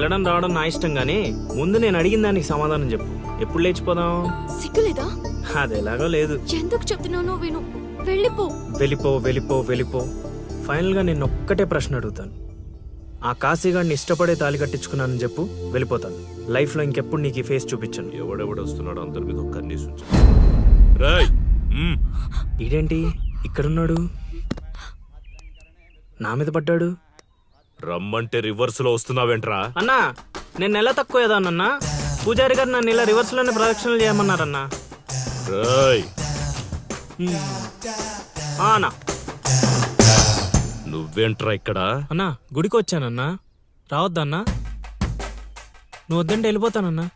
వెళ్ళడం రావడం నా ఇష్టం గానీ ముందు నేను అడిగిన దానికి సమాధానం చెప్పు. ఎప్పుడు లేచిపోదాం? సిగ్గులేదా? అది ఎలాగో లేదు. ఎందుకు చెప్తున్నానో విను. వెళ్ళిపో. వెళ్ళిపో వెళ్ళిపో వెళ్ళిపో. ఫైనల్ గా నేను ఒక్కటే ప్రశ్న అడుగుతాను. ఆ కాశీగాడిని ఇష్టపడే తాళి కట్టించుకున్నానని చెప్పు, వెళ్ళిపోతాను. లైఫ్ లో ఇంకెప్పుడు నీకు ఈ ఫేస్ చూపించను. ఎవడెవడొస్తున్నాడు అందరి మీద ఒక్క కన్నేసి ఉంచు. రేయ్, ఇదేంటి ఇక్కడున్నాడు? నా మీద పడ్డాడు. రమ్మంటే రివర్స్ లో వస్తున్నావేంట్రా? అన్నా నేను నెల తక్కువ ఏదానన్నా. పూజారి గారు నన్ను ఇలా రివర్స్ లోనే ప్రదక్షిణలు చేయమన్నారన్నా. రేయ్, అన్నా నువ్వేంట్రా ఇక్కడ? అన్నా గుడికి వచ్చానన్నా. రావద్దన్నా? నువ్వు వద్దంటే వెళ్ళిపోతానన్నా.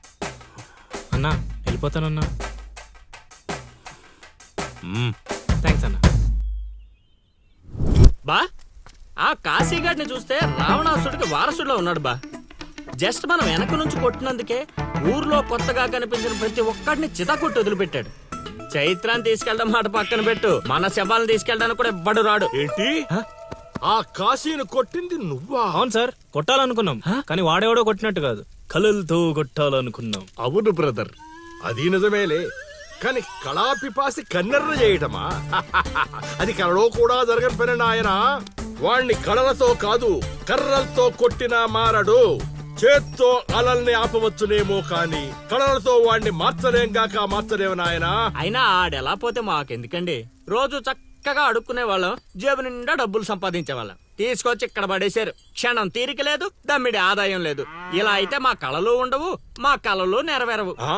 అన్నా వెళ్ళిపోతానన్నా. థ్యాంక్స్ అన్నా. బా ఆ కాశీగాడిని చూస్తే రావణాసుడికి వారసుడిలో ఉన్నాడు బా. జస్ట్ మనం వెనక నుంచి కొట్టినందుకే ఊర్లో కొత్తగా కనిపించిన ప్రతి ఒక్కడిని చితకొట్టి వదిలిపెట్టాడు. చైత్రాన్ని తీసుకెళ్ళడం మాట పక్కన పెట్టు, మన శవాలను తీసుకెళ్ళడానికి కూడా ఎవ్వడు రాడు. ఏంటి? ఆ కాశీని కొట్టింది నువ్వా? అవును సార్, కొట్టాలనుకున్నాం కానీ వాడేవాడో కొట్టినట్టు కాదు, కలలతో కొట్టాలనుకున్నాం. అవును బ్రదర్, అది నిజమేలే. కానీ కళాపిపాసి కన్నెర్ర చేయటమా? అది కళలో కూడా జరగని పని నాయనా. వాణ్ణి కళలతో కాదు కర్రలతో కొట్టినా మారడు. చేత్తో అలల్ని ఆపవచ్చునేమో కాని కళలతో వాణ్ణి మార్చలేంగాక మార్చలేము నాయనా. అయినా ఆడెలా పోతే మాకెందుకండి? రోజు చక్కగా అడుక్కునే వాళ్ళం, జేబు నిండా డబ్బులు సంపాదించే వాళ్ళం. తీసుకొచ్చి ఇక్కడ పడేశారు. క్షణం తీరిక లేదు, దమ్మిడి ఆదాయం లేదు. ఇలా అయితే మా కళలు ఉండవు, మా కళలు నెరవేరవు. ఆ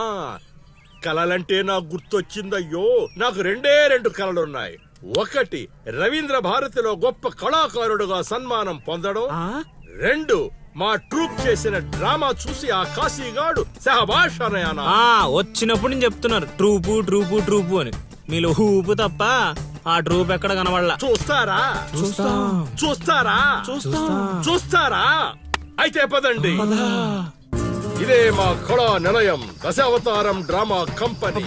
కళలంటే నాకు గుర్తొచ్చిందయ్యో. నాకు రెండు కళలున్నాయి. ఒకటి, రవీంద్ర భారతిలో గొప్ప కళాకారుడుగా సన్మానం పొందడం. 2, మా ట్రూప్ చేసిన డ్రామా చూసి ఆ కాశీగాడు సహబాష్ అనయానా. వచ్చినప్పుడు నేను చెప్తున్నారు ట్రూపు ట్రూపు ట్రూపు అని. మీలో ఊపు తప్ప ఆ ట్రూప్ ఎక్కడ కనబడలా. చూస్తారా? చూస్తారా? అయితే పదండి. ఇదే మా కళా నిలయం, దశావతారం డ్రామా కంపెనీ.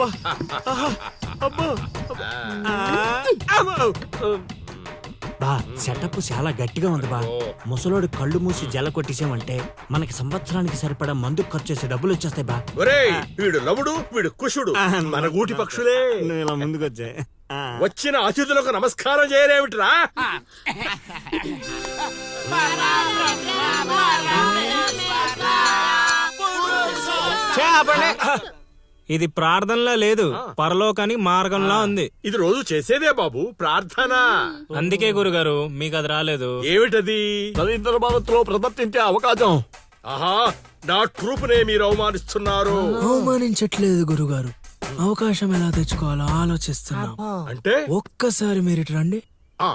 బా సెటప్ చాలా గట్టిగా ఉంది బా. ముసలోడు కళ్ళు మూసి జల కొట్టేసామంటే మనకి సంవత్సరానికి సరిపడా మందు ఖర్చు చేసే డబ్బులు వచ్చేస్తాయి బా. ఒరేయ్, వీడు లవుడు, వీడు కుషుడు, మన గూటి పక్షులే. ఇలా ముందుకొచ్చా వచ్చిన అతిథులకు నమస్కారం చేయలేమిట్రా? ఇది ప్రార్థనలా లేదు, పరలోకానికి మార్గంలా ఉంది. ఇది రోజు చేసేదే బాబు, ప్రార్థన. అందుకే గురుగారు మీకు అది రాలేదు. ఏమిటది? రవీంద్ర భారతిలో ప్రదర్శించే అవకాశం. ఆహా, నా ట్రూపునే మీరు అవమానిస్తున్నారు. అవమానించట్లేదు గురుగారు, అవకాశం ఎలా తెచ్చుకోవాలో ఆలోచిస్తున్నాం. అంటే ఒక్కసారి మీరు ఇటు రండి. ఆ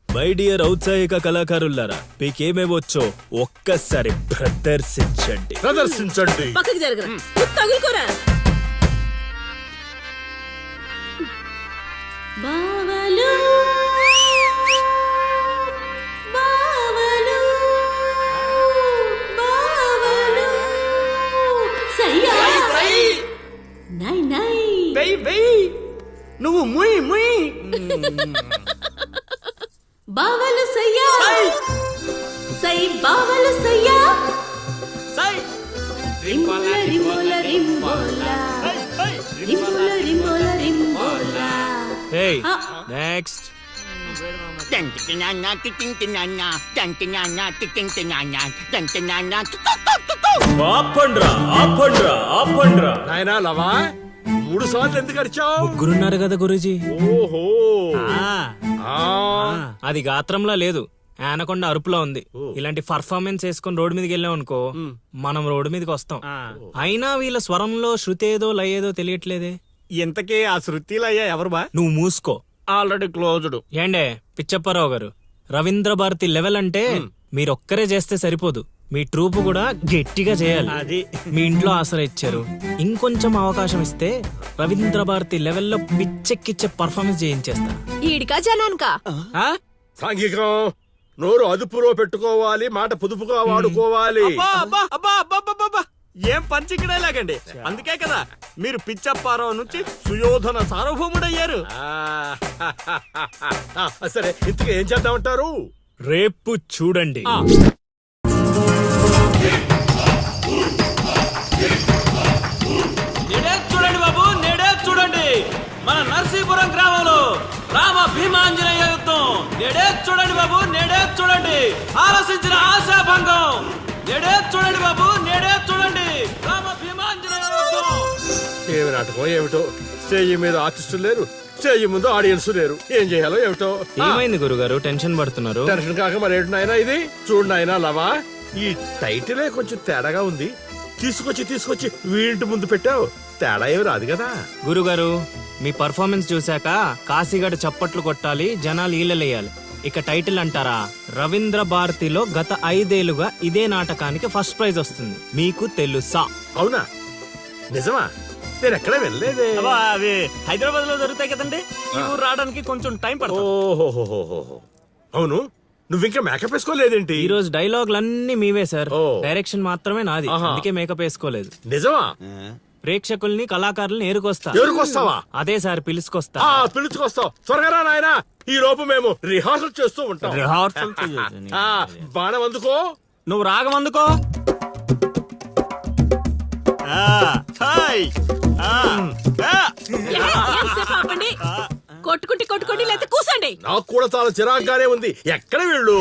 మై డియర్ ఔత్సాహిక కళాకారులారా, మీకేమేమొచ్చో ఒక్కసారి ప్రదర్శించండి. పక్కకి జరగరా, తగులుకోరా. బావలు బావలు బావలు సయ్యా నై నై నువ్వు ముయ్ ముయ్. బావలు సయ్యా సై బావలు సయ్యా రింబోల రింబోల రింబోల రింబోల రింబోల రింబోల. Hey, next. నాయనా లవా, 3 సార్లు ఎందుకు అరిచావు? ముగ్గురున్నారు కదా గురూజీ. ఓహో, అది గాత్రంలా లేదు, ఆనకొండ అరుపులా ఉంది. ఇలాంటి పర్ఫార్మెన్స్ వేసుకుని రోడ్డు మీదకి వెళ్ళాం అనుకో, మనం రోడ్డు మీదకి వస్తాం. అయినా వీళ్ళ స్వరంలో శృతి ఏదో లయ ఏదో తెలియట్లేదే. ఇంతకీ ఆ శృతిలో అయ్యా ఎవరు బా? నువ్వు మూసుకో, ఆల్రెడీ క్లోజ్డ్. ఏండే పిచ్చప్పారావు గారు, రవీంద్ర భారతి లెవెల్ అంటే మీరొక్కరే చేస్తే సరిపోదు, మీ ట్రూప్ కూడా గట్టిగా చేయాలి. అది మీ ఇంట్లో ఆసరా ఇచ్చారు, ఇంకొంచెం అవకాశం ఇస్తే రవీంద్ర భారతి లెవెల్లో పిచ్చెక్కిచ్చే పర్ఫార్మెన్స్ చేయించేస్తా. ఈడికా జనానికా? సాంఘికం. నోరు అదుపులో పెట్టుకోవాలి, మాట పొదుపుగా వాడుకోవాలి. ఏం పంచికడే లాగండి. అందుకే కదా మీరు పిచ్చప్పారావు నుంచి సుయోధన సార్వభౌముడయ్యారు. సరే, ఇంతకీ ఏం చేద్దామంటారు? రేపు చూడండి. చూడండి బాబు, నేడే చూడండి. రామ భీమాంజనేయ యుద్ధం. ఏమి నాటకం ఏమిటో, స్టేజ్ మీద ఆర్టిస్టులు లేరు, స్టేజ్ ముందు ఆడియన్స్ లేరు, ఏం చేయాలో ఏమిటో. ఏమైంది గురుగారు టెన్షన్ పడుతున్నారు? టెన్షన్ కాక మరేంటి నాయనా ఇది? చూడు నాయనా లవా, ఈ టైటిలే కొంచెం తేడాగా ఉంది. తీసుకొచ్చి వీంటి ముందు పెట్టావు, తేడా ఏమి రాదు కదా. గురుగారు మీ పర్ఫార్మెన్స్ చూశాక కాశీగఢ్ చప్పట్లు కొట్టాలి, జనాలు ఈలలేయాలి. ఇక టైటిల్ అంటారా? రవీంద్ర భారతిలో గత 5 ఏళ్లుగా ఇదే నాటకానికి ఫస్ట్ ప్రైజ్ వస్తుంది. మీకు తెలుసా? అవునా? నిజమా? నేను ఎక్కడ వెళ్ళలేదే. అబ్బా, అవి హైదరాబాద్ లో దొరుకుతాయి కదండి. ఈ ఊరు రావడానికి కొంచెం టైం పడుతుంది. ఓహోహోహోహో. అవును, నువ్వింకా మేకప్ వేసుకోలేదేంటి? ఈ రోజు డైలాగులన్నీ మీవే సార్, ఓ. డైరెక్షన్ మాత్రమే నాది. ఆహా. అందుకే మేకప్ వేసుకోలేదు. నిజమా? ప్రేక్షకుల్ని కళాకారుల్ని ఏరుకొస్తా. ఎవరికొస్తావా? అదే సార్ పిలుచుకొస్తా. పిలుచుకొస్తావు, త్వరగా రా నాయనా. ఈ లోపు మేము రిహార్సల్ చేస్తూ ఉంటాం. రిహార్సల్ చెయ్యొద్దు. ఆ, బాణం అందుకో. నువ్వు రాగం అందుకో. ఆ, హాయ్. ఆ, ఆ. ఎంతసేపు ఆపండి? కొట్టుకుంటే లేకపోతే కూసండి. నాకు కూడా చాలా చిరాగ్గానే ఉంది. ఎక్కడ వీళ్ళు?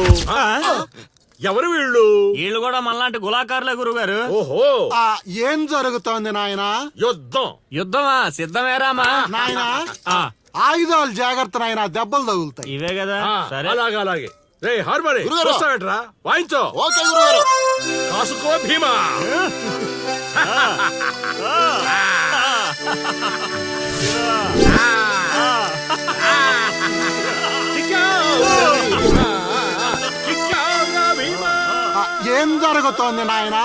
ఎవరు వీళ్ళు? వీళ్ళు కూడా మనలాంటి గులాకారులే గురుగారు. ఓహో, ఏం జరుగుతోంది నాయనా? యుద్ధం. యుద్ధమా? సిద్ధమేరామా? నాయనా ఆ, ఆయుధాలు జాగ్రత్త నాయనా, దెబ్బలు తగులుతాయి. ఇవే కదా. ఆ, సరే. అలాగే రే హార్మోని గురుగారు. వస్తావేంట్రా? వాయించో. ఓకే గురుగారు. కాసుకో భీమా. ఆ, ఏం జరుగుతోంది నాయనా?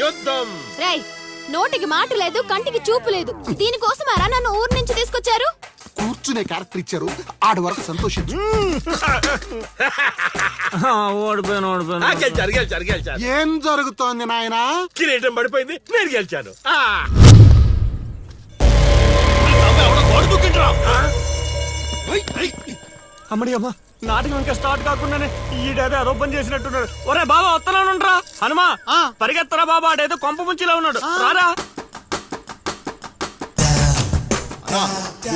యుద్ధం. రేయ్, నోటికి మాట లేదు, కంటికి చూపు లేదు. దీనికోసమారా నన్ను ఊరు నుంచి తీసుకొచ్చారు? కూర్చునే క్యారెక్టర్ ఇచ్చారు, ఆడి వరకు సంతోషించు. ఓడిపోయాను. గెలిచారు. ఏం జరుగుతోంది నాయనా? కిరీటం పడిపోయింది, నేను గెలిచాను. అమ్మడి అమ్మ, నాటకం ఇంకా స్టార్ట్ కాకుండానే ఈడేదో అదో పని చేసినట్టున్నాడు. ఒరే బాబా, వస్తున్నానుండ్రా. హనుమా, పరిగెత్తరా బాబా, ఆడేదో కొంప ముంచిలా ఉన్నాడు. రారా.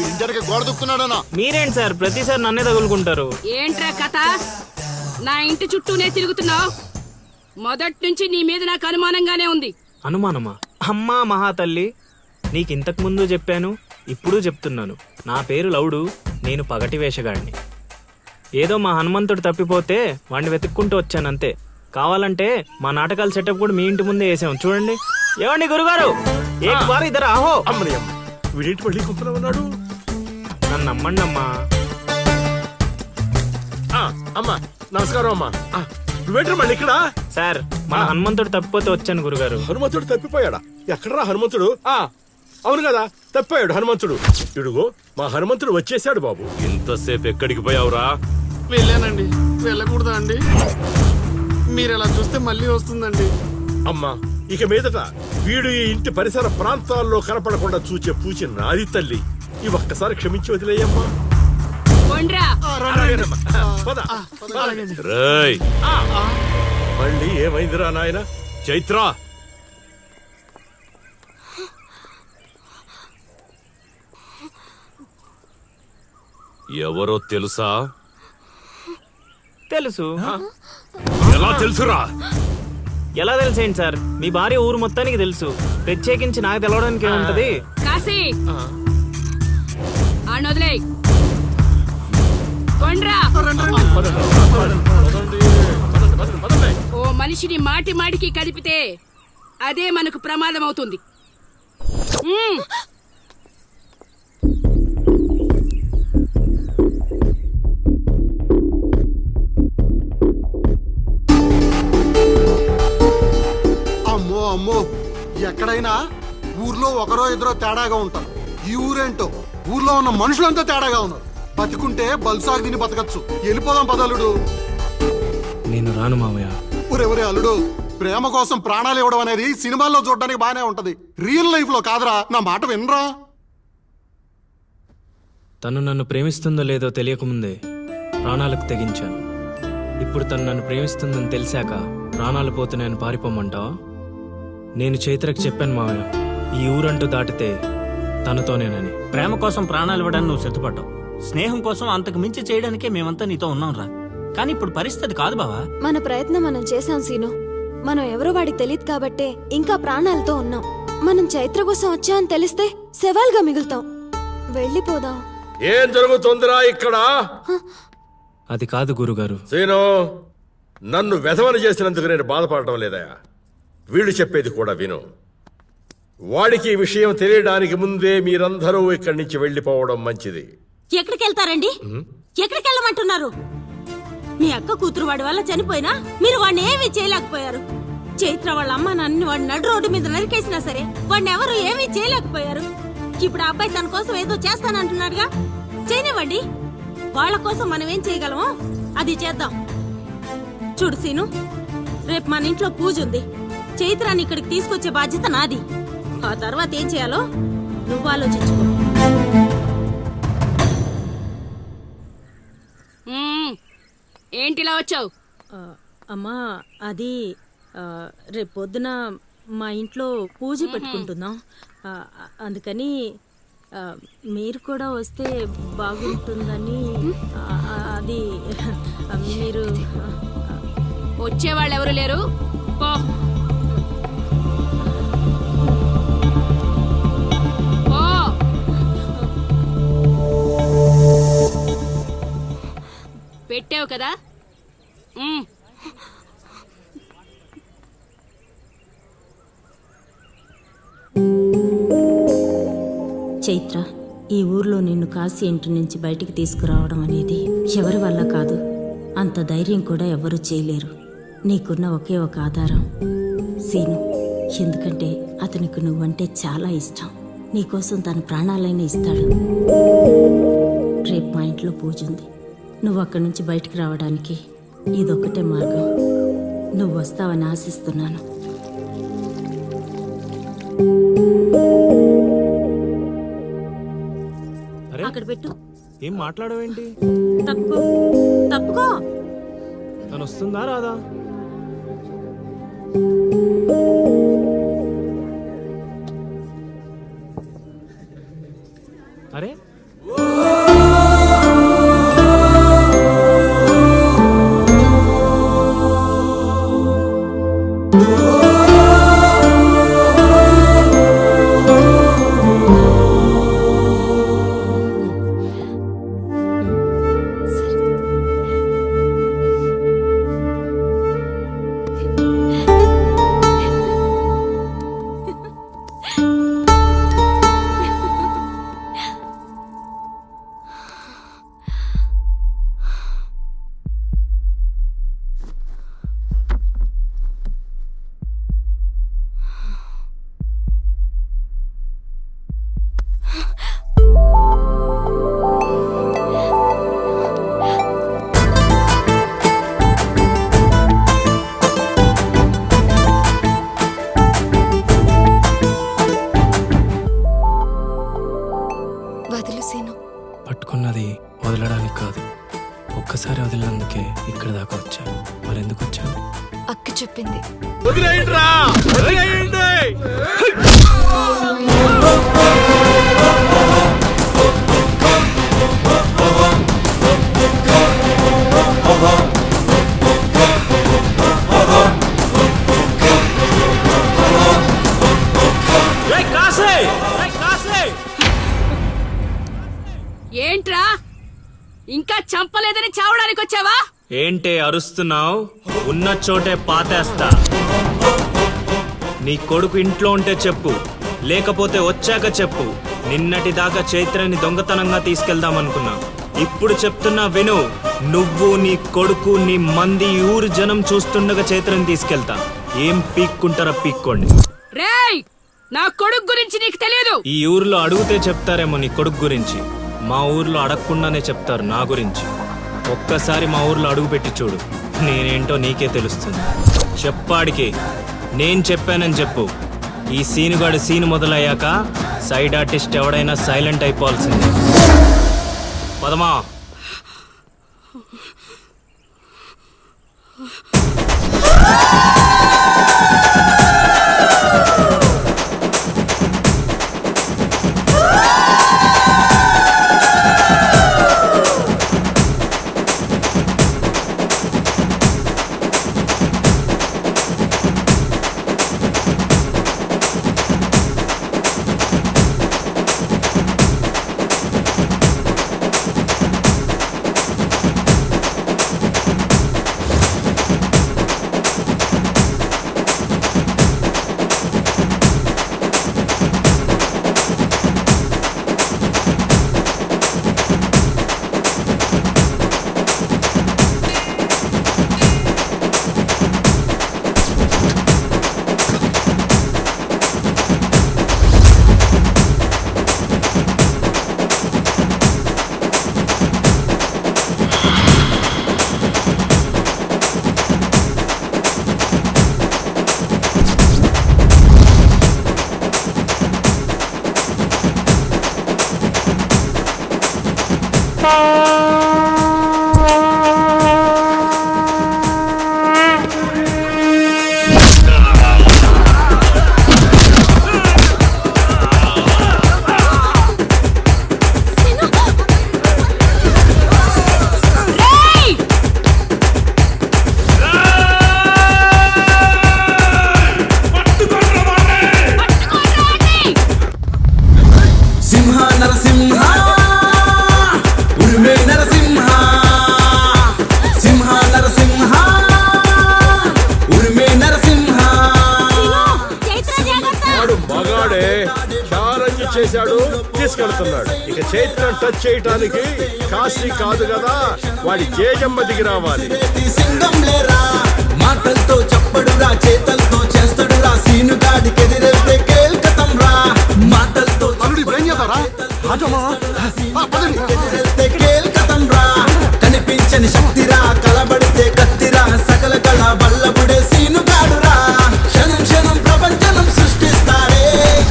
ఇంటర్కి గోడ దుక్కున్నాడనా? మీరేంటి సార్ ప్రతిసారి నన్నే తగులుకుంటారు? ఏంట్రా కథ? నా ఇంటి చుట్టూనే తిరుగుతున్నావు. మొదటి నుంచి నీ మీద నాకు అనుమానంగానే ఉంది. అనుమానమా? అమ్మా మహాతల్లి, నీకింతకు ముందు చెప్పాను, ఇప్పుడు చెప్తున్నాను. నా పేరు లౌడు, నేను పగటి వేషగాడిని. ఏదో మా హనుమంతుడు తప్పిపోతే వాడిని వెతుక్కుంటూ వచ్చానంతే. కావాలంటే మా నాటకాల సెటప్ కూడా మీ ఇంటి ముందే వేసాం, చూడండి. ఏమండి గురుగారు, ఏక్ బార్ ఇద్దరు ఆహో. అమ్మని అమ్మ, వీడేంటి మళ్ళీ కుప్పలో ఉన్నాడు? నన్ను నమ్మండి అమ్మా. అమ్మా నమస్కారం అమ్మా. నువ్వేంటి మళ్ళీ ఇక్కడ? సార్, మన హనుమంతుడు తప్పిపోతే వచ్చాను గురుగారు. హనుమంతుడు తప్పిపోయాడా? ఎక్కడరా హనుమంతుడు? అవును కదా, తప్పిపోయాడు హనుమంతుడు. ఇడుగో మా హనుమంతుడు వచ్చేసాడు బాబు. ఇంతసేపు ఎక్కడికి పోయావురా? వెళ్ళానండి. వెళ్ళకూడదా అండి? మీరు ఎలా చూస్తే మళ్ళీ వస్తుందండి. అమ్మా, ఇక మీదట వీడు ఈ ఇంటి పరిసర ప్రాంతాల్లో కనపడకుండా చూచే పూచి నాది తల్లి. ఈ ఒక్కసారి క్షమించి వదిలేయమ్మా. కొండ్రా. అలాగేనమ్మా. పద. రేయ్. మళ్ళీ ఏమైందిరా నాయన? చైత్ర, ఎవరో తెలుసా? తెలుసు. ఎలా తెలుసురా? ఎలా తెలిసేంటి సార్, మీ భార్య ఊరు మొత్తానికి తెలుసు. ప్రత్యేకించి నాకు తెలవడానికి ఏముంటది? కాశీ, ఆడొదిలే. కొండ్రా. ఓ మనిషిని మాటి మాటికి కదిపితే అదే మనకు ప్రమాదం అవుతుంది. అమ్మో అమ్మో, ఎక్కడైనా ఊర్లో ఒకరో ఇద్దరో తేడాగా ఉంటారు. ఈ ఊరేంటో ఊర్లో ఉన్న మనుషులంతా తేడాగా ఉన్నారు. బతికుంటే బల్సాగు తిని బతకచ్చు. వెళ్ళిపోదాం పదలుడు. నేను రాను మావయ్య. ఒరే అల్లుడు, ప్రేమ కోసం ప్రాణాలు ఇవ్వడం అనేది సినిమాల్లో చూడడానికి బానే ఉంటది, రియల్ లైఫ్ లో కాదురా. నా మాట వినరా? తను నన్ను ప్రేమిస్తుందో లేదో తెలియకముందే ప్రాణాలకు తెగించాను. ఇప్పుడు తను నన్ను ప్రేమిస్తుందని తెలిసాక ప్రాణాలు పోతున్నాయని పారిపోమంటావా? నేను చైత్రకు చెప్పాను మావయ్య, ఈ ఊరంటూ దాటితే తనతోనేనని. ప్రేమ కోసం ప్రాణాలు ఇవ్వడానికి నువ్వు సిద్ధపడ్డావు. స్నేహం కోసం అంతకు మించి చేయడానికే మేమంతా నీతో ఉన్నాం రా. కానీ ఇప్పుడు పరిస్థితి కాదు బావా. మన ప్రయత్నం మనం చేశాం సీను. మనం ఎవరో వాడికి తెలియదు కాబట్టే ఇంకా ప్రాణాలతో ఉన్నాం. మనం చైత్ర కోసం వచ్చామని తెలిస్తే శవాలుగా మిగులుతాం. వెళ్ళిపోదాం. ఏం జరుగుతుందిరా ఇక్కడ? అది కాదు గురుగారు. సీను, నన్ను వెధవని చేసినందుకు నేను బాధపడటం లేదయా. వీడు చెప్పేది కూడా విను. వాడికి ఈ విషయం తెలియడానికి ముందే మీరందరూ ఇక్కడి నుంచి వెళ్ళిపోవడం మంచిది. ఎక్కడికి వెళ్తారండి? ఎక్కడికి వెళ్ళమంటున్నారు? మీ అక్క కూతురు వాడి వల్ల చనిపోయినా మీరు వాడిని ఏమీ చేయలేకపోయారు. చైత్ర వాళ్ళ అమ్మ నాన్నని వాడి నడు రోడ్డు మీద నరికేసినా సరే వాడిని ఎవరు ఏమీ చేయలేకపోయారు. ఇప్పుడు ఆ అబ్బాయి తన కోసం ఏదో చేస్తానంటున్నాడుగా, చేయనివ్వండి. వాళ్ళ కోసం మనం ఏం చేయగలమో అది చేద్దాం. చూడు సీను, రేపు మన ఇంట్లో పూజ ఉంది. చైత్రాన్ని ఇక్కడికి తీసుకొచ్చే బాధ్యత నాది. ఆ తర్వాత ఏం చేయాలో నువ్వు ఆలోచించుకో. ఏంటిలా వచ్చావు? అమ్మా, అది రేపు పొద్దున మా ఇంట్లో పూజ పెట్టుకుంటున్నాం. అందుకని మీరు కూడా వస్తే బాగుంటుందని. అది మీరు వచ్చేవాళ్ళు ఎవరు లేరు, పో. పో. పెట్టావు కదా. చైత్ర, ఈ ఊర్లో నిన్ను కాశీ ఇంటి నుంచి బయటికి తీసుకురావడం అనేది ఎవరి వల్ల కాదు. అంత ధైర్యం కూడా ఎవరూ చేయలేరు. నీకున్న ఒకే ఒక ఆధారం సీను. ఎందుకంటే అతనికి నువ్వంటే చాలా ఇష్టం. నీకోసం తన ప్రాణాలైనా ఇస్తాడు. రేపు మా ఇంట్లో పూజ ఉంది. నువ్వు అక్కడి నుంచి బయటికి రావడానికి ఇదొక్కటే మార్గం. నువ్వు వస్తావని ఆశిస్తున్నాను. అక్కడ పెట్టు. ఏం మాట్లాడవేంటి? తప్పుకో, తప్పుకో. తను వస్తుందా రాదా? అరే వదులు సీను. పట్టుకున్నది వదలడానికి కాదు, ఒక్కసారి వదిలినందుకే ఇక్కడ దాకా వచ్చా. మరెందుకు వచ్చావు? అక్క చెప్పింది. వదిలేయండిరా, వదిలేయండి. ఏంట్రా, ఇంకా చంపలేదని చావడానికి వచ్చావా? ఏంటే అరుస్తున్నావు? ఉన్న చోటే పాతేస్తా. నీ కొడుకు ఇంట్లో ఉంటే చెప్పు, లేకపోతే వచ్చాక చెప్పు. నిన్నటి దాకా చైత్రని దొంగతనంగా తీసుకెళ్దామనుకున్నా. ఇప్పుడు చెప్తున్నా విను. నువ్వు, నీ కొడుకు, నీ మంది ఊరు జనం చూస్తుండగా చైత్రని తీసుకెళ్తా. ఏం పీక్కుంటారా పీక్కోండి. రేయ్, నా కొడుకు గురించి నీకు తెలియదు. ఈ ఊర్లో అడిగితే చెప్తారేమో నీ కొడుకు గురించి. మా ఊర్లో అడగకుండానే చెప్తారు నా గురించి. ఒక్కసారి మా ఊర్లో అడుగు పెట్టి చూడు, నేనేంటో నీకే తెలుస్తుంది. చెప్పాడికి నేను చెప్పానని చెప్పు. ఈ సీనుగాడు సీను మొదలయ్యాక సైడ్ ఆర్టిస్ట్ ఎవడైనా సైలెంట్ అయిపోవాల్సిందే. పదమా. చేశాడు, తీసుకెళ్తున్నాడు. ఇక చైత్రం టచ్ చేయటానికి కాశీ కాదు కదా, వాడి జేజమ్మ దిగి రావాలి. మాటలతో చెప్పడురా, చేతలతో చేస్తాడురా, సీనుగాడికి ఎదిరేస్తే కేల్కతం రా. మాటలతో అల్లుడు ఇప్పుడు ఏం చేద్దారా? ఎదిరేస్తే కేల్కతం రా. కనిపించని శక్తిరా, కలబడితే కత్తిరా, సకల కళ వల్లబుడే సీనుగాడురా. క్షణం క్షణం ప్రపంచనం సృష్టిస్తారే,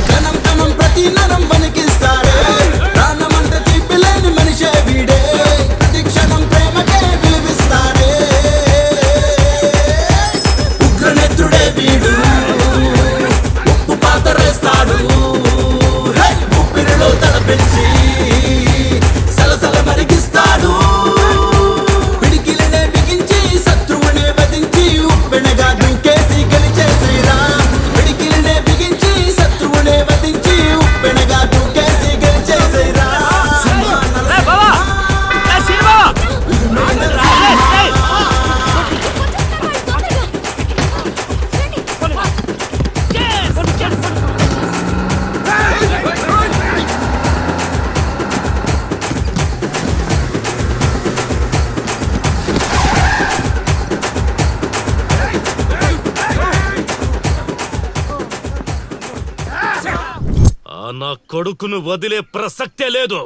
కణం కణం ప్రతి నరం వణికిస్తారే. ప్రాణమంటే తీపిలేని మనిషే వీడే, ప్రతి క్షణం ప్రేమకే విలువిస్తారే. ఉగ్రనేత్రుడే వీడు, ఉప్పు పాతరేస్తాడు. ఊపిరిలో తలపెంచి సలసల మరిగిస్తాడు. పిడికిలనే బిగించి శత్రువునే వధించి ఉప్పెనగా దూకేసి గెలిచేసిరా. పిడికిలనే బిగించి శత్రువునే వధించి ఉప్పెనగా దూకేసి గెలిచేసిరా. నా కొడుకును వదిలే ప్రసక్తే లేదు.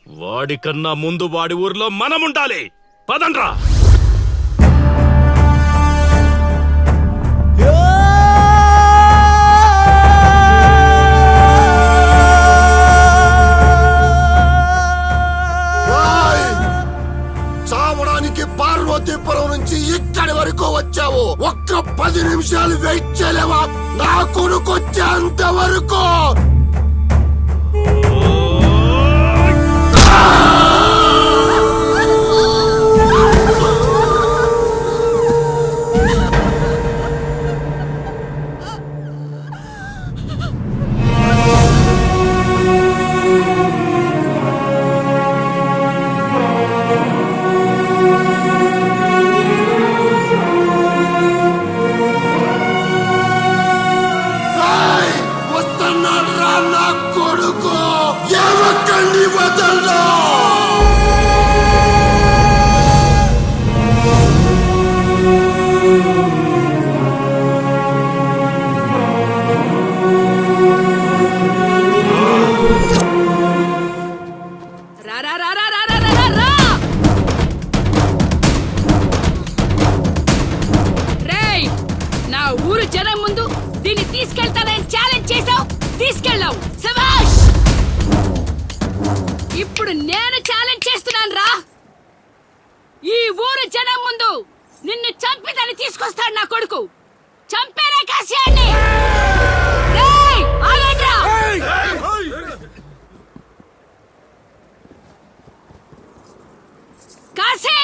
వాడికన్నా ముందు వాడి ఊర్లో మనముండాలి. పదండ్రా. చావడానికి పార్వతీపురం నుంచి ఇక్కడి వరకు వచ్చావు. ఒక్క 10 నిమిషాలు వెయిట్ చేయలేవా? నా కొడుకు వచ్చేంత వరకు. వస్తున్నారా నా కొడుకు? ఎవరికండి వదలరా? రా రా రా రా రా రా రా రా. రేయ్, నా ఊరు జనం ముందు దీన్ని తీసుకెళ్తానని ఛాలెంజ్ చేసావు, తీసుకెళ్ళావు. శభాష్. ఇప్పుడు నేను ఛాలెంజ్ చేస్తున్నాను రా. ఈ ఊరు జనం ముందు నిన్ను చంపి దాన్ని తీసుకొస్తాడు నా కొడుకు. చంపేరా కాశీయాన్ని. రేయ్, ఆగండ్రా. కాశీ,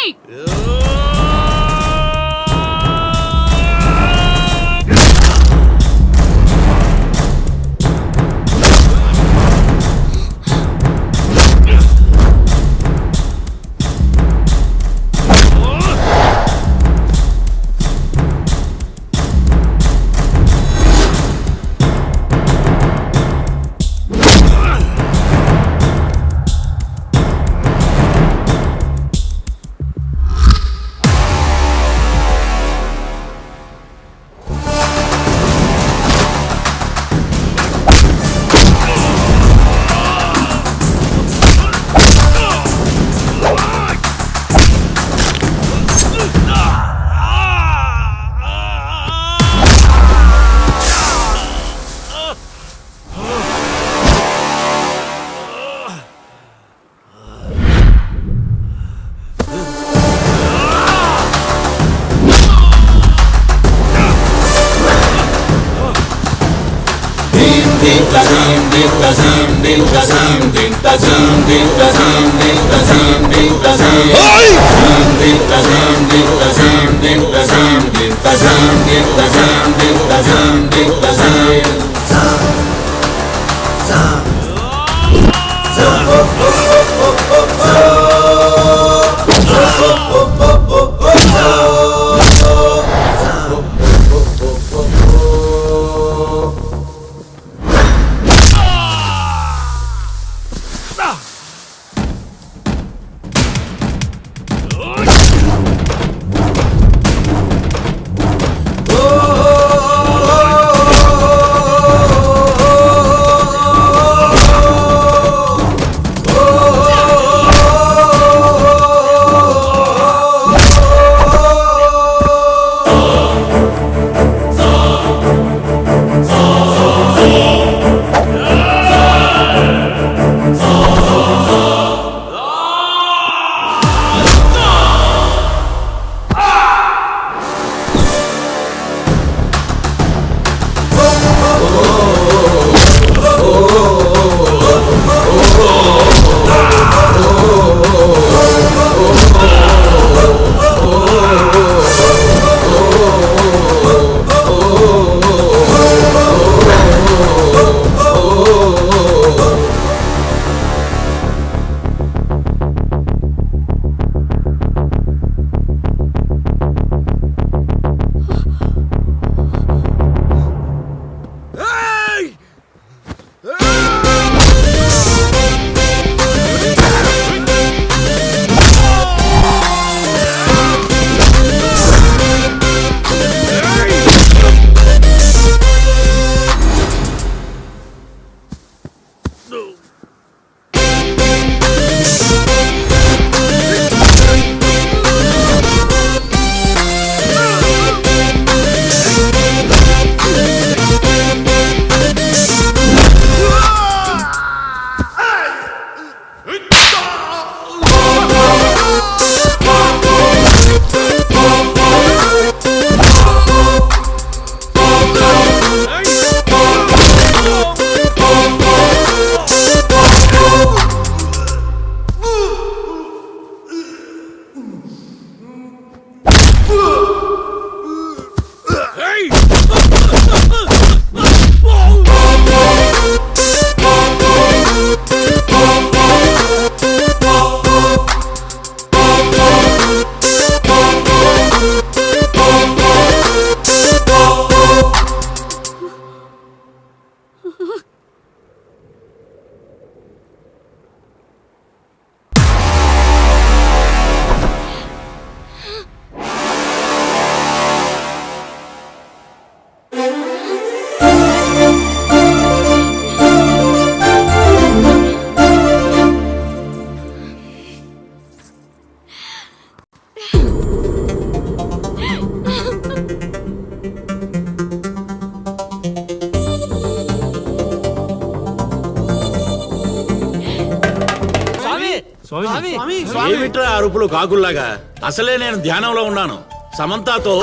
స్వామి ఏమిట్రా అరుపులు కాకుల్లాగా? అసలే నేను ధ్యానంలో ఉన్నాను. సమంతాతో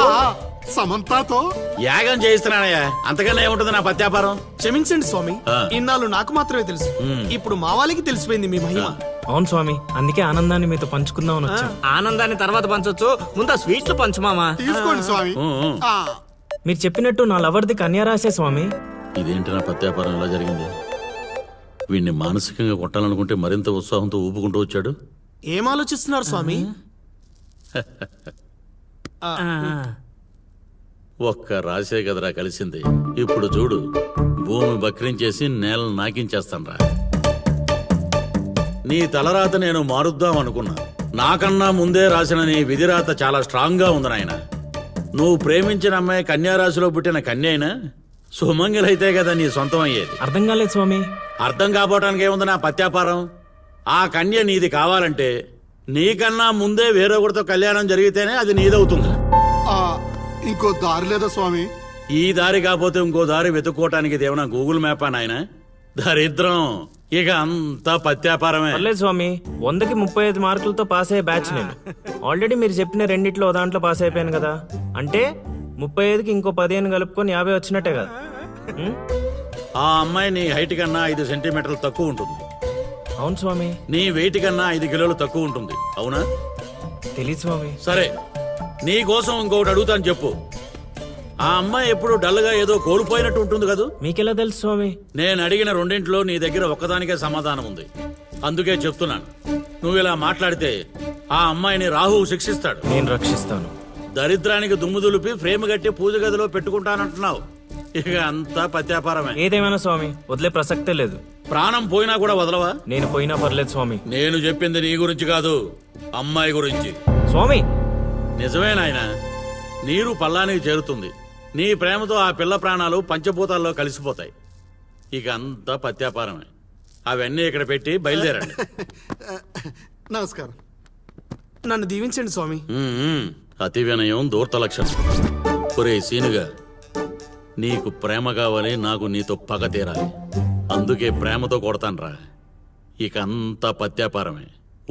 సమంతాతో యాగం చేయిస్తున్నానయ్యా. అంతకన్నా ఏముంటుంది నా పత్యాపారం? క్షమించండి స్వామి, ఆ. ఇన్నాళ్ళు నాకు మాత్రమే తెలుసు. ఇప్పుడు మా వాళ్ళకి తెలిసిపోయింది మీ మహిమ. అవును స్వామి, అందుకే ఆనందాన్ని మీతో పంచుకుందామని వచ్చాం. ఆనందాన్ని తర్వాత పంచొచ్చు, ముందు ఆ స్వీట్లు పంచు మామా. తీసుకోండి స్వామి. ఆ, మీరు చెప్పినట్టు నా లవర్ది కన్యారాసే స్వామి. ఇదేంటి నా పత్యాపారం ఎలా జరిగింది? వీడిని మానసికంగా కొట్టాలనుకుంటే మరింత ఉత్సాహంతో ఊపుకుంటూ వచ్చాడు. ఏం ఆలోచిస్తున్నారు స్వామి? ఒక్క రాసే కదరా కలిసింది. ఇప్పుడు చూడు, భూమి బక్రించేసి నేలను నాకించేస్తాన్రా. నీ తలరాత నేను మారుద్దాం అనుకున్నా. నాకన్నా ముందే రాసిన నీ విధిరాత చాలా స్ట్రాంగ్ గా ఉంది నాయన. నువ్వు ప్రేమించిన అమ్మాయి కన్యారాశిలో పుట్టిన కన్య అయినా సుమంగలైతే కదా నీ సొంతం అయ్యేది. అర్థం కాలేదు స్వామి. అర్థం కాపోవటానికి ఏముంది నా పత్యాపారం? ఆ కన్య నీది కావాలంటే నీకన్నా ముందే వేరొకరితో కళ్యాణం జరిగితేనే అది నీదవుతుంది. ఆ, ఇంకో దారి లేదా స్వామి? ఈ దారి కాకపోతే ఇంకో దారి వెతుక్కోవటానికి ఇదేమన్నా గూగుల్ మ్యాపా నాయన? దరిద్రం. ఇక అంతా పత్యాపారమే. పర్లేదు స్వామి, 100కి 35 మార్కులతో పాస్ అయ్యే బ్యాచ్ నేను. ఆల్రెడీ మీరు చెప్పిన రెండిట్లో ఓ దాంట్లో పాస్ అయిపోయాను కదా. అంటే 35కి ఇంకో 15 కలుపుకొని 50 వచ్చినట్టే కదా. ఆ అమ్మాయి నీ హైట్ కన్నా 5 సెంటీమీటర్లు తక్కువ ఉంటుంది. అవును స్వామి. నీ వెయిట్ కన్నా 5 కిలోలు తక్కువ ఉంటుంది. అవునా? తెలీదు స్వామి. సరే, నీ కోసం ఇంకొకటి అడుగుతాను, చెప్పు. ఆ అమ్మాయి ఎప్పుడు డల్గా ఏదో కోల్పోయినట్టు ఉంటుంది కదూ? మీకెలా తెలుసు స్వామి? నేను అడిగిన రెండింటిలో నీ దగ్గర ఒక్కదానికే సమాధానం ఉంది. అందుకే చెప్తున్నాను. నువ్వు ఇలా మాట్లాడితే ఆ అమ్మాయిని రాహువు శిక్షిస్తాడు. నేను రక్షిస్తాను. దరిద్రానికి దుమ్ము దులిపి ఫ్రేమ్ కట్టి పూజ గదిలో పెట్టుకుంటానంటున్నావు. ఇక అంతా పత్యాపారమే. ఏదేమైనా స్వామి, వదిలే ప్రసక్తే లేదు. ప్రాణం పోయినా కూడా వదలవా? నేను పోయినా పర్లేదు స్వామి. నేను చెప్పింది నీ గురించి కాదు, అమ్మాయి గురించి. స్వామి, నిజమే నాయనా, నీరు పల్లానికి చేరుతుంది. నీ ప్రేమతో ఆ పిల్ల ప్రాణాలు పంచభూతాల్లో కలిసిపోతాయి. ఇక అంతా పత్యాపారమే. అవన్నీ ఇక్కడ పెట్టి బయలుదేరండి. నమస్కారం. నన్ను దీవించండి స్వామి. అతి వినయం దూర్త లక్షణం. ఒరే సీనుగా, నీకు ప్రేమ కావాలి, నాకు నీతో పగ తీరాలి. అందుకే ప్రేమతో కొడతాన్రా. ఇక అంతా పత్యాపారమే.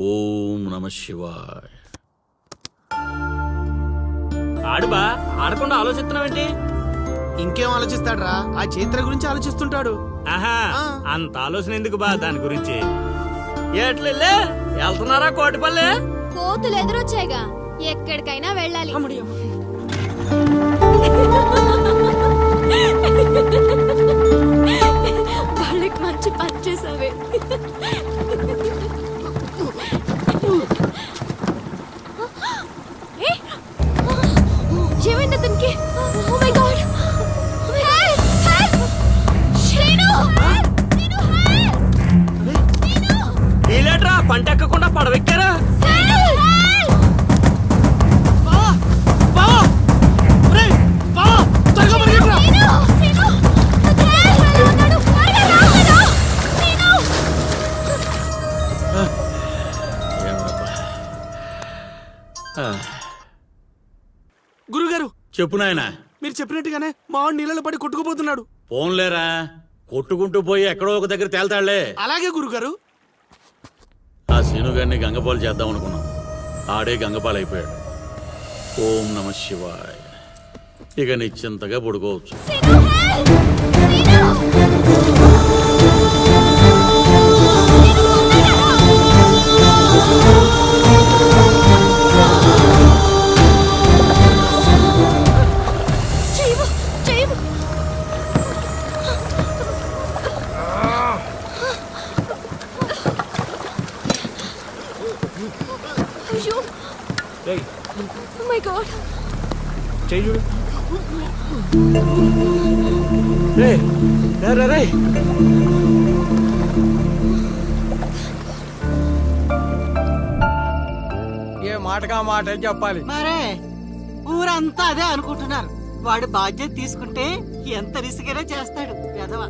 ఓం నమ శివాయ. ఆడుబా, ఆడకుండా ఆలోచిస్తున్నావేంటి? ఇంకేం ఆలోచిస్తాడ్రా ఆ చైత్ర గురించి ఆలోచిస్తుంటాడు. ఆహా అంత ఆలోచన ఎందుకు బా దాని గురించి. ఎట్లే వెళ్తున్నారా కోటిపల్లి? కోతులు ఎదురొచ్చాయిగా, ఎక్కడికైనా వెళ్ళాలి. వాళ్ళకి మంచి పని చేసావే. ఏమైంది అతనికి? Oh my God! Help! Help! Srinu! Srinu, help! వీలేట్రా పంట ఎక్కకుండా పడవెక్కారా? గురుగారు చెప్పు నాయనా. మీరు చెప్పినట్టుగానే మావాడు నీళ్ళలో పడి కొట్టుకుపోతున్నాడు. పోన్లేరా, కొట్టుకుంటూ పోయి ఎక్కడో ఒక దగ్గర తేల్తాళ్లే. అలాగే గురుగారు. ఆ సీనుగారిని గంగపాలు చేద్దాం అనుకున్నాం, ఆడే గంగపాలు అయిపోయాడు. ఓం నమ శివాయ. ఇక నిశ్చింతగా పడుకోవచ్చు. రేయ్, Oh my God! చెయ్యి చూడు. రే రే రే. ఏ మాటగా మాట చెప్పాలి. మరే ఊరంతా అదే అనుకుంటున్నారు. వాడు బాధ్యత తీసుకుంటే ఎంత రిసికైనా చేస్తాడు ఎదవ.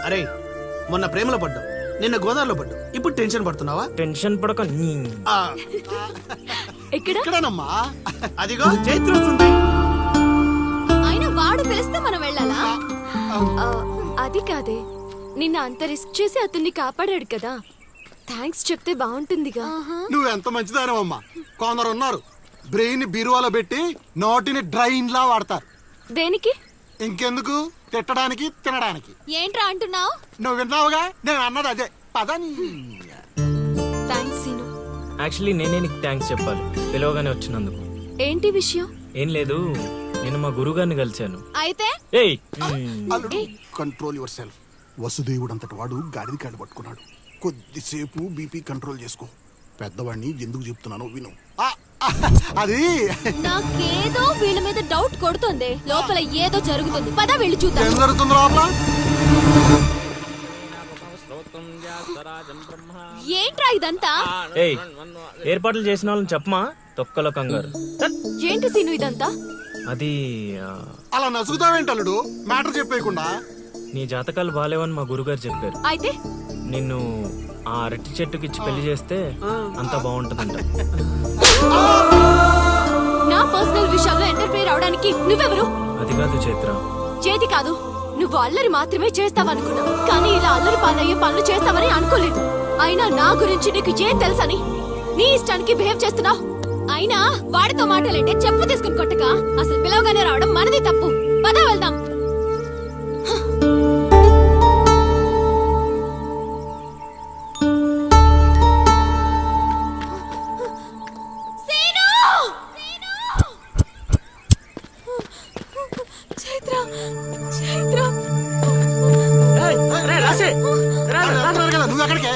అరే మొన్న ప్రేమలో పడ్డావు, నిన్న గోదావరిలో పడ్డావు, ఇప్పుడు టెన్షన్ పడుతున్నావా? టెన్షన్ పడక ఆ, ఎక్కడ? ఇక్కడేనమ్మా. అదిగో చైత్ర వస్తుంది. అయినా వాడు పిలిస్తే మనం వెళ్ళాలా? అది కాదే, నిన్న అంత రిస్క్ చేసి అతన్ని కాపాడాడు కదా, థ్యాంక్స్ చెప్తే బాగుంటుందిగా. నువ్వు ఎంత మంచిదానమ్మా. కొందరు ఉన్నారు బ్రెయిన్ బీరువాలో పెట్టి నోటిని డ్రైన్ లా వాడతారు. దేనికి? ఇంకెందుకు, తిట్టడానికి తినడానికి. ఏంట్రా అంటున్నావు? నువ్వు విన్నావుగా, నేను అన్నది అదే. పదని థ్యాంక్స్ సీను. యాక్చువల్లీ నేనే నీకు థ్యాంక్స్ చెప్పాలి, పిలవగానే వచ్చినందుకు. ఏంటి విషయం? ఏం లేదు, నేను మా గురుగారిని కలిశాను. అయితే ఏయ్ అల్లుడు, కంట్రోల్ యువర్ సెల్ఫ్. వసుదేవుడు అంతటి వాడు గాడిది కాళ్ళు పట్టుకున్నాడు. కొద్దిసేపు బీపీ కంట్రోల్ చేసుకో. పెద్దవాడిని ఎందుకు చెప్తున్నానో విను. అది నాకేదో వీళ్ళ మీద డౌట్ కొడుతుంది. లోపల ఏదో జరుగుతుంది. పద వెళ్ళి చూద్దాం. ఏం జరుగుతుంది లోపల? ఏంట్రా ఇదంతా? ఏయ్, ఏర్పాట్లు చేసిన వాళ్ళని చెప్పమా, తొక్కలో కంగారు. ఏంటి సీను ఇదంతా? అది అలా నసుగుతావేంటి అల్లుడు, మ్యాటర్ చెప్పేయకుండా? నీ జాతకాలు బాలేవని మా గురుగారు చెప్పారు. అయితే నిన్ను ఆ అరటి చెట్టుకిచ్చి పెళ్లి చేస్తే అంతా బాగుంటుందంట. నా పర్సనల్ విషయాల్లో ఇంటర్ఫియర్ అవడానికి నువ్వెవరు? అది కాదు చైత్ర. చేతి కాదు, నువ్వు అల్లరి మాత్రమే చేస్తావనుకున్నా, కానీ ఇలా అల్లరి పాలయ్యే పనులు చేస్తావని అనుకోలేదు. అయినా నా గురించి నీకు ఏం తెలుసని నీ ఇష్టానికి బిహేవ్ చేస్తున్నావు. అయినా వాడితో మాటలంటే చెప్పు తీసుకుని కొట్టక, అసలు పిలవగానే రావడం మనది తప్పు. పద వెళ్దాం. నువ్వు ఎక్కడికే?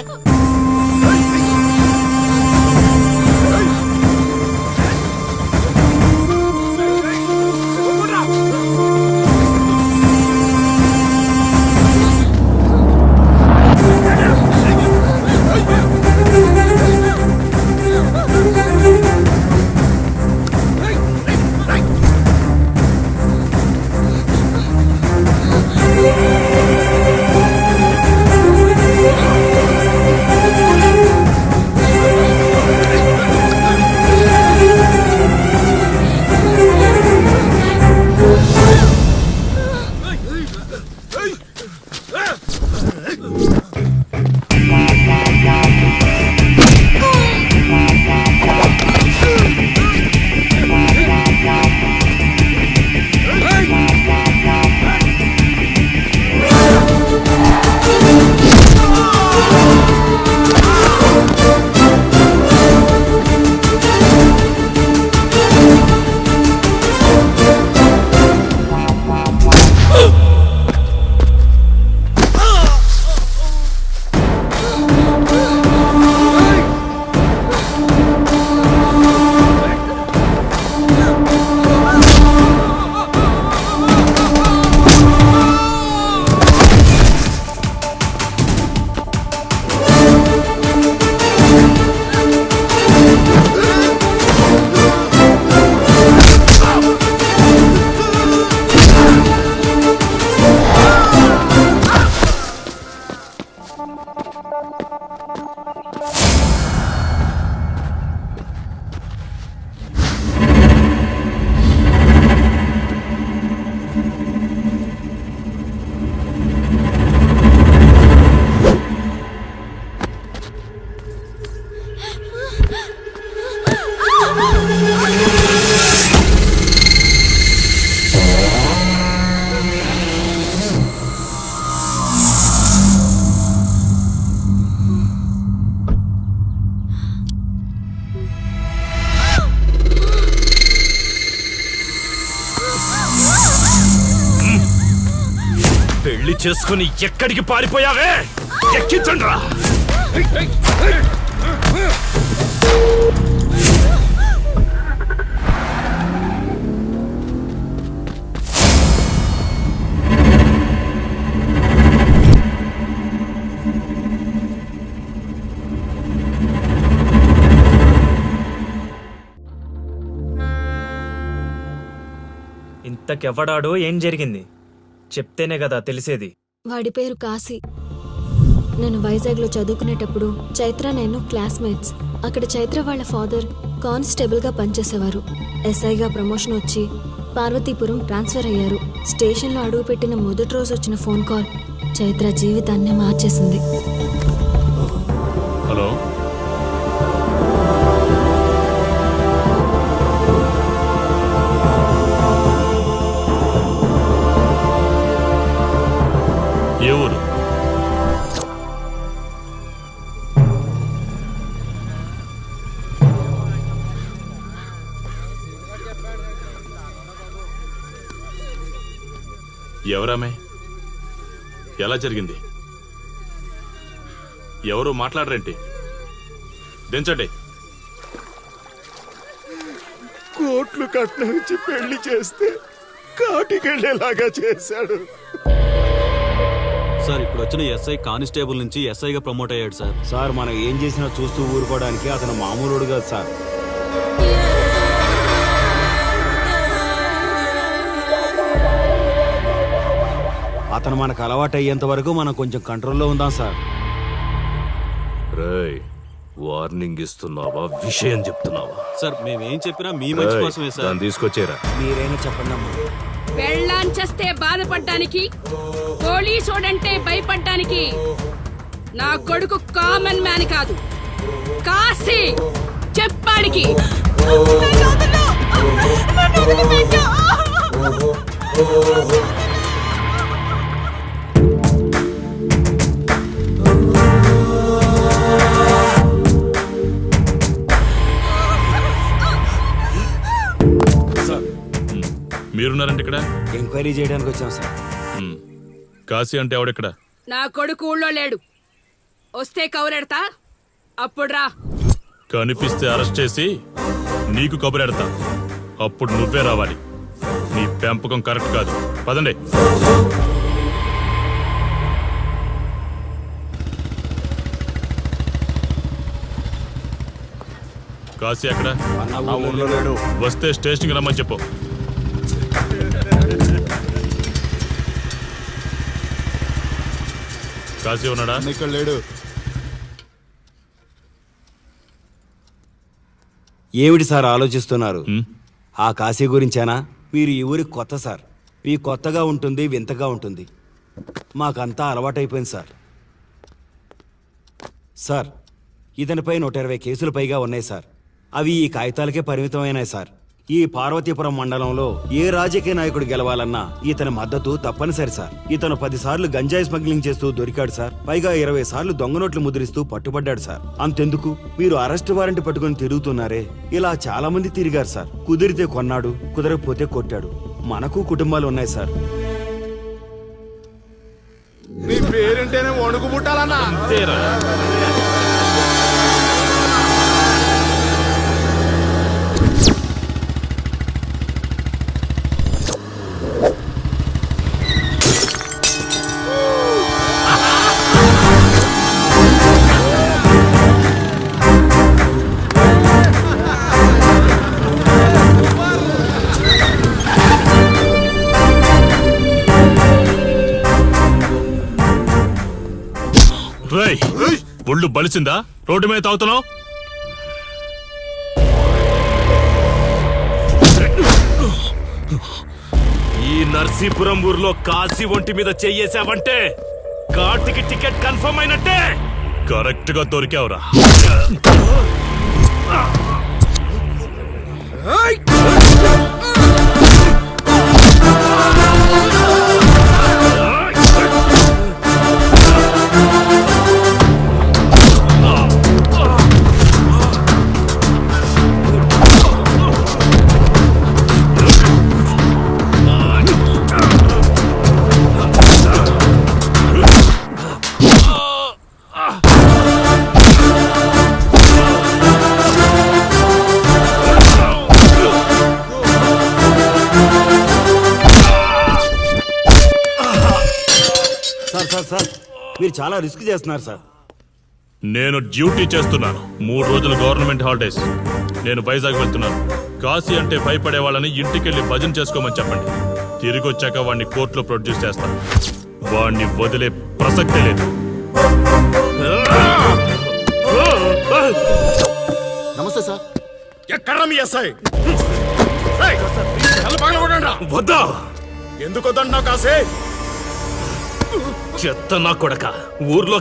చేసుకుని ఎక్కడికి పారిపోయావే? ఎక్కించండ్రా. ఇంతకెవ్వడాడో ఏం జరిగింది చెప్తేనే కదా తెలిసేది. వాడి పేరు కాశీ. నేను వైజాగ్లో చదువుకునేటప్పుడు చైత్ర నేను క్లాస్మేట్స్. అక్కడ చైత్ర వాళ్ళ ఫాదర్ కానిస్టేబుల్గా పనిచేసేవారు. ఎస్ఐగా ప్రమోషన్ వచ్చి పార్వతీపురం ట్రాన్స్ఫర్ అయ్యారు. స్టేషన్లో అడుగుపెట్టిన మొదటి రోజు వచ్చిన ఫోన్ కాల్ చైత్ర జీవితాన్ని మార్చేసింది. హలో, ఏ ఊరు? ఎవరామే? ఎలా జరిగింది? ఎవరు మాట్లాడరేంటి? దించండి. కోట్లు కట్నం ఇచ్చి పెళ్లి చేస్తే కాటికెళ్ళేలాగా చేశాడు. సార్ ఇప్పుడు వచ్చిన ఎస్ఐ కానిస్టేబుల్ నుంచి ఎస్ఐగా ప్రమోట్ అయ్యాడు సార్. సార్ మనం ఏం చేసినా చూస్తూ ఊరుకోవడానికి అతను మామూలుడు కాదు సార్. అతను మనకు అలవాటు అయ్యేంత వరకు మనం కొంచెం కంట్రోల్లో ఉందాం సార్. రేయ్, వార్నింగ్ ఇస్తున్నావా విషయం చెప్తున్నావా? సార్ మేమేం చెప్పినా మీ మంచి కోసమే సార్. దాన్ని తీసుకొచ్చేరా. మీరైనా చెప్పండి అమ్మా. పెళ్ళాంచేస్తే బాధపడ్డానికి, పోలీసోడంటే భయపడ్డానికి నా కొడుకు కామన్ మ్యాన్ కాదు, కాశీ చెప్పాడికి. మీరున్నారంటే ఇక్కడ ఎంక్వైరీ చేయడానికి వచ్చాం సార్. కాశీ అంటే ఎవడెక్కడ? నా కొడుకు ఊళ్ళో లేడు. వస్తే కౌరెడతా, అప్పుడు రా. కనిపిస్తే అరెస్ట్ చేసి నీకు కబురెడతా. అప్పుడు నువ్వే రావాలి. నీ పెంపకం కరెక్ట్ కాదు. పదండి. కాశీ ఎక్కడ? ఊర్లో లేడు. వస్తే స్టేషన్కి రమ్మని చెప్పు. కాశీ ఉన్నాడా? ఇక్కడ లేడు. ఏమిటి సార్ ఆలోచిస్తున్నారు? ఆ కాశీ గురించేనా? మీరు ఈ ఊరికి కొత్త సార్. మీ కొత్తగా ఉంటుంది, వింతగా ఉంటుంది. మాకంతా అలవాటైపోయింది సార్. సార్, ఇతనిపై 120 కేసులు పైగా ఉన్నాయి సార్. అవి ఈ కాగితాలకే పరిమితమైనాయి సార్. ఈ పార్వతీపురం మండలంలో ఏ రాజకీయ నాయకుడు గెలవాలన్నా ఇతని మద్దతు తప్పనిసరి సార్. ఇతను 10 సార్లు గంజాయి స్మగ్లింగ్ చేస్తూ దొరికాడు సార్. పైగా 20 సార్లు దొంగ నోట్లు ముద్రిస్తూ పట్టుబడ్డాడు సార్. అంతెందుకు, మీరు అరెస్ట్ వారెంట్ పట్టుకుని తిరుగుతున్నారే, ఇలా చాలా మంది తిరిగారు సార్. కుదిరితే కొన్నాడు, కుదరకపోతే కొట్టాడు. మనకు కుటుంబాలు ఉన్నాయి సార్. నీ పేరుంటేనే వణుకు పుట్టాలన్నా. అంతేరా. ఒళ్ళు బలిసిందా? రోడ్డు మీద తాగుతున్నావు? ఈ నర్సీపురం ఊర్లో కాశీ ఒంటి మీద చెయ్యేశావంటే కార్తికి టికెట్ కన్ఫర్మ్ అయినట్టే. కరెక్ట్ గా దొరికావురా. మీరు చాలా రిస్క్ చేస్తున్నారు సార్. నేను డ్యూటీ చేస్తున్నాను. 3 రోజులు గవర్నమెంట్ హాలిడేస్. నేను వైజాగ్ వెళ్తున్నాను. కాశీ అంటే భయపడే వాళ్ళని ఇంటికెళ్ళి భజన చేసుకోమని చెప్పండి. తిరిగి వచ్చాక వాడిని కోర్టులో ప్రొడ్యూస్ చేస్తాను. వాడిని వదిలే ప్రసక్తే లేదు. నమస్తే సార్. ఎక్కడ మీ ఎస్ఐ? వద్దా? ఎందుకు వద్దన్నావు కాసే? చెత్త నా కొడక. ఊర్లో